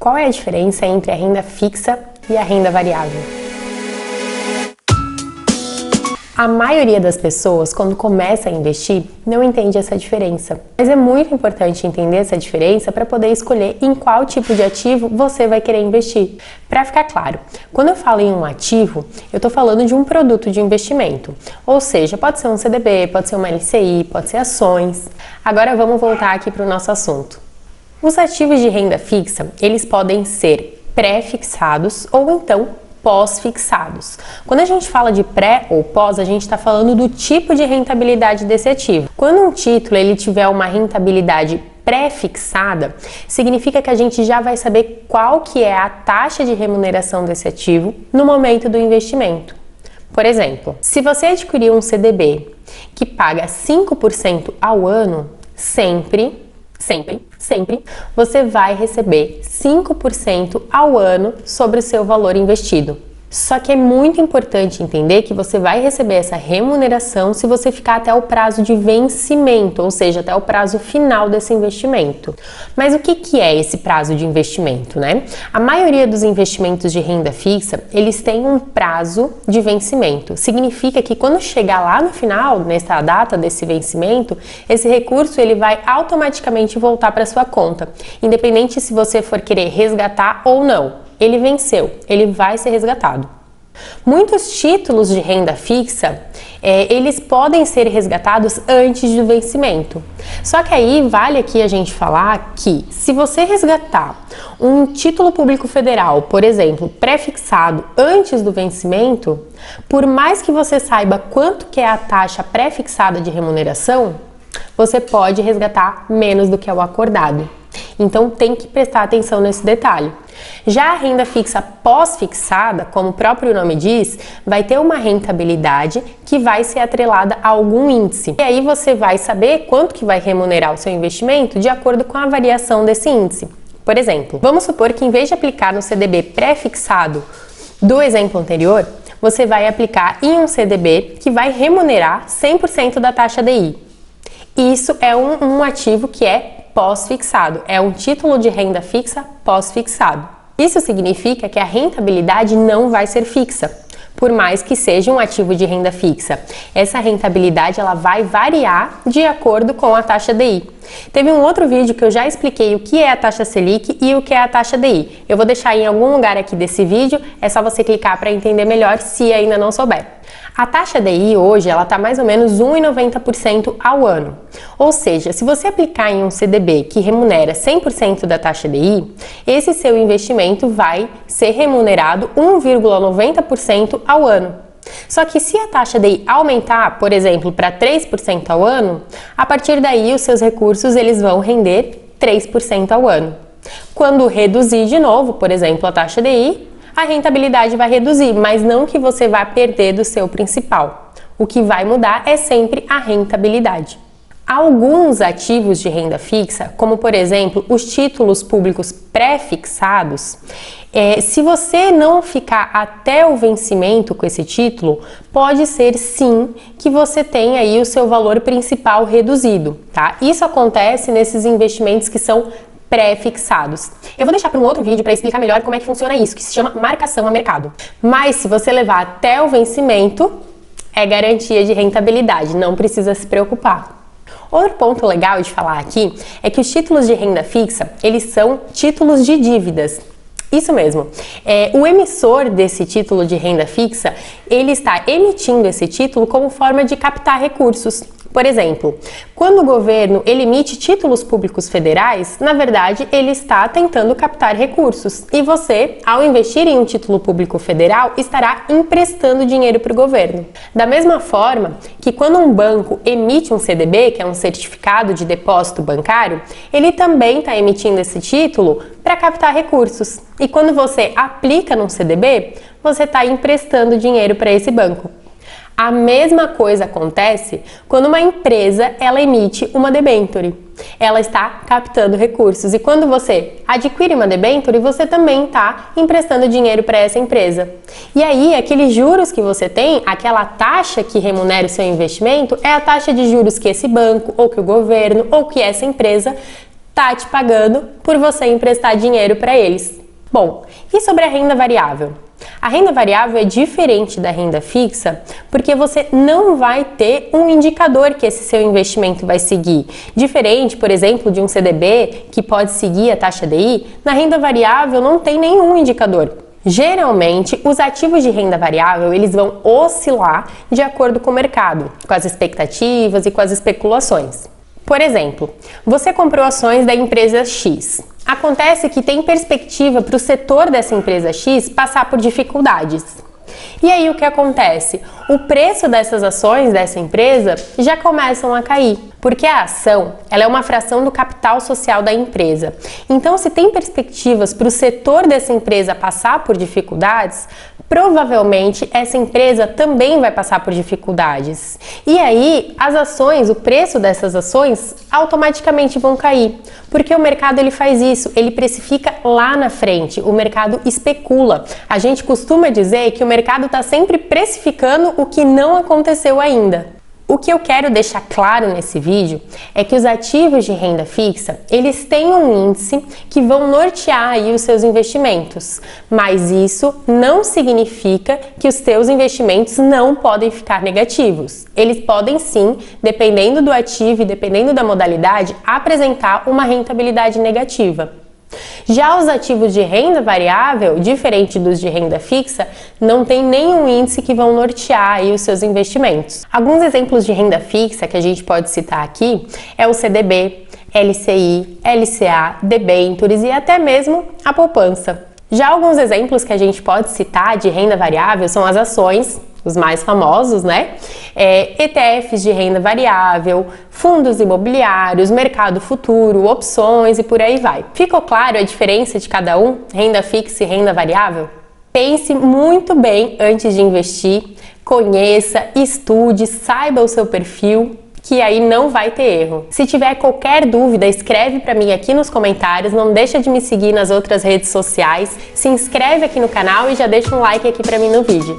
qual é a diferença entre a renda fixa e a renda variável? A maioria das pessoas, quando começa a investir, não entende essa diferença. Mas é muito importante entender essa diferença para poder escolher em qual tipo de ativo você vai querer investir. Para ficar claro, quando eu falo em um ativo, eu estou falando de um produto de investimento. Ou seja, pode ser um CDB, pode ser uma LCI, pode ser ações. Agora vamos voltar aqui para o nosso assunto. Os ativos de renda fixa, eles podem ser pré-fixados ou então pós-fixados. Quando a gente fala de pré ou pós, a gente está falando do tipo de rentabilidade desse ativo. Quando um título ele tiver uma rentabilidade pré-fixada, significa que a gente já vai saber qual que é a taxa de remuneração desse ativo no momento do investimento. Por exemplo, se você adquirir um CDB que paga 5% ao ano, sempre você vai receber 5% ao ano sobre o seu valor investido. Só que é muito importante entender que você vai receber essa remuneração se você ficar até o prazo de vencimento, ou seja, até o prazo final desse investimento. Mas o que é esse prazo de investimento, né? A maioria dos investimentos de renda fixa, eles têm um prazo de vencimento. Significa que quando chegar lá no final, nessa data desse vencimento, esse recurso ele vai automaticamente voltar para sua conta, independente se você for querer resgatar ou não. Ele venceu, ele vai ser resgatado. Muitos títulos de renda fixa, eles podem ser resgatados antes do vencimento. Só que aí vale aqui a gente falar que se você resgatar um título público federal, por exemplo, pré-fixado antes do vencimento, por mais que você saiba quanto que é a taxa pré-fixada de remuneração, você pode resgatar menos do que é o acordado. Então tem que prestar atenção nesse detalhe. Já a renda fixa pós-fixada, como o próprio nome diz, vai ter uma rentabilidade que vai ser atrelada a algum índice. E aí você vai saber quanto que vai remunerar o seu investimento de acordo com a variação desse índice. Por exemplo, vamos supor que em vez de aplicar no CDB pré-fixado do exemplo anterior, você vai aplicar em um CDB que vai remunerar 100% da taxa DI. Isso é um ativo que é pós-fixado, é um título de renda fixa pós-fixado. Isso significa que a rentabilidade não vai ser fixa, por mais que seja um ativo de renda fixa. Essa rentabilidade ela vai variar de acordo com a taxa DI. Teve um outro vídeo que eu já expliquei o que é a taxa Selic e o que é a taxa DI. Eu vou deixar em algum lugar aqui desse vídeo, é só você clicar para entender melhor se ainda não souber. A taxa DI hoje ela está mais ou menos 1,90% ao ano. Ou seja, se você aplicar em um CDB que remunera 100% da taxa DI, esse seu investimento vai ser remunerado 1,90% ao ano. Só que se a taxa DI aumentar, por exemplo, para 3% ao ano, a partir daí os seus recursos eles vão render 3% ao ano. Quando reduzir de novo, por exemplo, a taxa DI, a rentabilidade vai reduzir, mas não que você vá perder do seu principal. O que vai mudar é sempre a rentabilidade. Alguns ativos de renda fixa, como por exemplo os títulos públicos pré-fixados, se você não ficar até o vencimento com esse título, pode ser sim que você tenha aí o seu valor principal reduzido, tá? Isso acontece nesses investimentos que são pré-fixados. Eu vou deixar para um outro vídeo para explicar melhor como é que funciona isso, que se chama marcação a mercado. Mas se você levar até o vencimento, é garantia de rentabilidade, não precisa se preocupar. Outro ponto legal de falar aqui é que os títulos de renda fixa, eles são títulos de dívidas. Isso mesmo. O emissor desse título de renda fixa, ele está emitindo esse título como forma de captar recursos. Por exemplo, quando o governo ele emite títulos públicos federais, na verdade ele está tentando captar recursos. E você, ao investir em um título público federal, estará emprestando dinheiro para o governo. Da mesma forma que quando um banco emite um CDB, que é um certificado de depósito bancário, ele também está emitindo esse título para captar recursos. E quando você aplica num CDB, você está emprestando dinheiro para esse banco. A mesma coisa acontece quando uma empresa ela emite uma debênture. Ela está captando recursos e quando você adquire uma debênture, você também está emprestando dinheiro para essa empresa. E aí, aqueles juros que você tem, aquela taxa que remunera o seu investimento, é a taxa de juros que esse banco, ou que o governo, ou que essa empresa tá te pagando por você emprestar dinheiro para eles. Bom, e sobre a renda variável? A renda variável é diferente da renda fixa porque você não vai ter um indicador que esse seu investimento vai seguir. Diferente, por exemplo, de um CDB que pode seguir a taxa DI, na renda variável não tem nenhum indicador. Geralmente, os ativos de renda variável eles vão oscilar de acordo com o mercado, com as expectativas e com as especulações. Por exemplo, você comprou ações da empresa X. Acontece que tem perspectiva para o setor dessa empresa X passar por dificuldades. E aí o que acontece? O preço dessas ações dessa empresa já começam a cair, porque a ação ela é uma fração do capital social da empresa. Então, se tem perspectivas para o setor dessa empresa passar por dificuldades, provavelmente essa empresa também vai passar por dificuldades. E aí, as ações, o preço dessas ações automaticamente vão cair, porque o mercado ele faz isso, ele precifica lá na frente, o mercado especula. A gente costuma dizer que o mercado está sempre precificando o que não aconteceu ainda. O que eu quero deixar claro nesse vídeo é que os ativos de renda fixa, eles têm um índice que vão nortear aí os seus investimentos, mas isso não significa que os seus investimentos não podem ficar negativos. Eles podem sim, dependendo do ativo e dependendo da modalidade, apresentar uma rentabilidade negativa. Já os ativos de renda variável, diferente dos de renda fixa, não tem nenhum índice que vão nortear aí os seus investimentos. Alguns exemplos de renda fixa que a gente pode citar aqui é o CDB, LCI, LCA, debêntures e até mesmo a poupança. Já alguns exemplos que a gente pode citar de renda variável são as ações, os mais famosos, né? ETFs de renda variável, fundos imobiliários, mercado futuro, opções e por aí vai. Ficou claro a diferença de cada um, renda fixa e renda variável? Pense muito bem antes de investir, conheça, estude, saiba o seu perfil, que aí não vai ter erro. Se tiver qualquer dúvida, escreve para mim aqui nos comentários, não deixa de me seguir nas outras redes sociais, se inscreve aqui no canal e já deixa um like aqui para mim no vídeo.